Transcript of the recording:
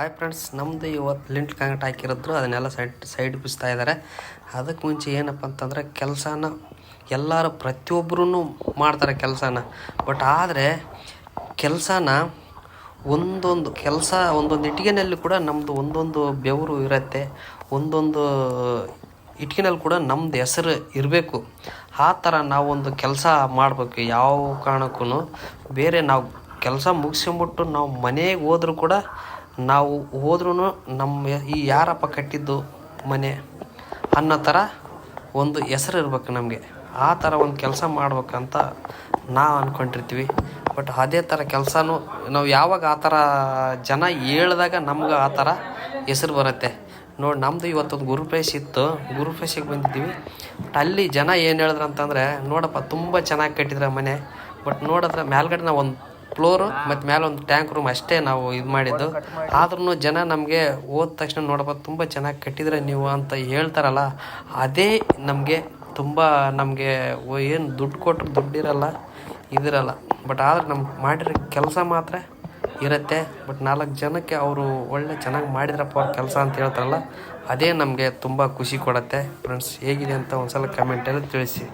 Hi friends, ನಮ್ಮದು ಇವತ್ತು ಲಿಂಟ್ concrete ಹಾಕಿರೋದ್ರು ಅದನ್ನೆಲ್ಲ ಸೈಡ್ ಬಿಸ್ತಾ ಇದ್ದಾರೆ. ಅದಕ್ಕೆ ಮುಂಚೆ ಏನಪ್ಪ ಅಂತಂದರೆ ಕೆಲಸನ ಎಲ್ಲರೂ ಪ್ರತಿಯೊಬ್ಬರೂ ಮಾಡ್ತಾರೆ ಕೆಲಸನ. ಬಟ್ ಆದರೆ ಕೆಲಸನ ಒಂದೊಂದು ಇಟ್ಟಿಗೆನಲ್ಲಿ ಕೂಡ ನಮ್ಮದು ಒಂದೊಂದು ಬೆವರು ಇರುತ್ತೆ. ಒಂದೊಂದು ಇಟ್ಟಿಗೆನಲ್ಲಿ ಕೂಡ ನಮ್ಮದು ಹೆಸರು ಇರಬೇಕು. ಆ ಥರ ನಾವೊಂದು ಕೆಲಸ ಮಾಡಬೇಕು. ಯಾವ ಕಾರಣಕ್ಕೂ ಬೇರೆ ನಾವು ಕೆಲಸ ಮುಗಿಸ್ಕೊಂಬಿಟ್ಟು ನಾವು ಮನೆಗೆ ಹೋದ್ರೂ ಕೂಡ ನಮ್ಮ ಈ ಯಾರಪ್ಪ ಕಟ್ಟಿದ್ದು ಮನೆ ಅನ್ನೋ ಥರ ಒಂದು ಹೆಸರು ಇರ್ಬೇಕು ನಮಗೆ. ಆ ಥರ ಒಂದು ಕೆಲಸ ಮಾಡ್ಬೇಕಂತ ನಾವು ಅಂದ್ಕೊಂಡಿರ್ತೀವಿ. ಬಟ್ ಅದೇ ಥರ ಕೆಲಸನೂ ನಾವು ಯಾವಾಗ ಆ ಥರ ಜನ ಹೇಳಿದಾಗ ನಮ್ಗೆ ಆ ಥರ ಹೆಸರು ಬರುತ್ತೆ. ನೋಡಿ, ನಮ್ಮದು ಇವತ್ತೊಂದು ಗುರುಪ್ರವೇಶ ಇತ್ತು. ಗುರುಪ್ರವೇಶಕ್ಕೆ ಬಂದಿದ್ದೀವಿ. ಬಟ್ ಅಲ್ಲಿ ಜನ ಏನು ಹೇಳಿದ್ರು ಅಂತಂದರೆ, ನೋಡಪ್ಪ ತುಂಬ ಚೆನ್ನಾಗಿ ಕಟ್ಟಿದ್ರೆ ಮನೆ. ಬಟ್ ನೋಡಿದ್ರೆ ಮೇಲ್ಗಡೆ ನಾವು ಒಂದು ಫ್ಲೋರು ಮತ್ತು ಮೇಲೆ ಒಂದು ಟ್ಯಾಂಕ್ ರೂಮ್ ಅಷ್ಟೇ ನಾವು ಇದು ಮಾಡಿದ್ದು. ಆದ್ರೂ ಜನ ನಮಗೆ ಹೋದ ತಕ್ಷಣ ನೋಡಪ್ಪ ತುಂಬ ಚೆನ್ನಾಗಿ ಕಟ್ಟಿದ್ರೆ ನೀವು ಅಂತ ಹೇಳ್ತಾರಲ್ಲ, ಅದೇ ನಮಗೆ ಏನು ದುಡ್ಡು ಕೊಟ್ಟರು ದುಡ್ಡಿರಲ್ಲ, ಇದಿರಲ್ಲ. ಬಟ್ ಆದರೆ ನಮ್ಗೆ ಮಾಡಿರೋ ಕೆಲಸ ಮಾತ್ರ ಇರುತ್ತೆ. ಬಟ್ 4 ಜನಕ್ಕೆ ಅವರು ಒಳ್ಳೆ ಚೆನ್ನಾಗಿ ಮಾಡಿದ್ರಪ್ಪ ಅವ್ರ ಕೆಲಸ ಅಂತ ಹೇಳ್ತಾರಲ್ಲ, ಅದೇ ನಮಗೆ ತುಂಬ ಖುಷಿ ಕೊಡುತ್ತೆ. ಫ್ರೆಂಡ್ಸ್, ಹೇಗಿದೆ ಅಂತ ಒಂದು ಸಲ ಕಮೆಂಟಲ್ಲಿ ತಿಳಿಸಿ.